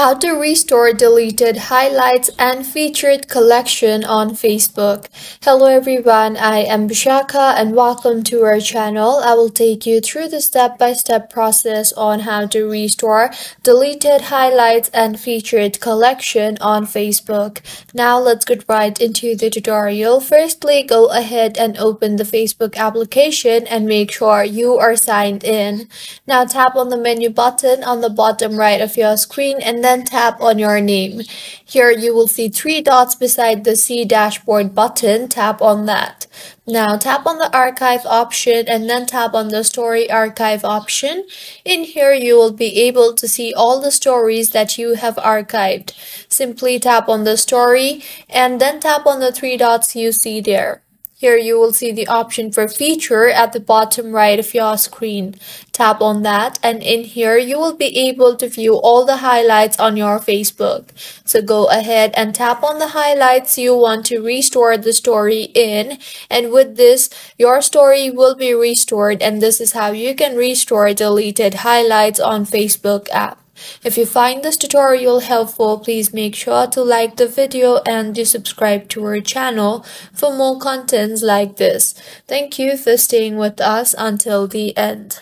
How to restore deleted highlights and featured collection on Facebook. Hello everyone, I am Bishaka and welcome to our channel. I will take you through the step-by-step process on how to restore deleted highlights and featured collection on Facebook. Now let's get right into the tutorial. Firstly, go ahead and open the Facebook application and make sure you are signed in. Now tap on the menu button on the bottom right of your screen and then tap on your name. Here you will see three dots beside the See Dashboard button. Tap on that. Now tap on the archive option and then tap on the story archive option. In here you will be able to see all the stories that you have archived. Simply tap on the story and then tap on the three dots you see there. Here you will see the option for feature at the bottom right of your screen. Tap on that and in here you will be able to view all the highlights on your Facebook. So go ahead and tap on the highlights you want to restore the story in, and with this your story will be restored, and this is how you can restore deleted highlights on Facebook app. If you find this tutorial helpful, please make sure to like the video and to subscribe to our channel for more contents like this. Thank you for staying with us until the end.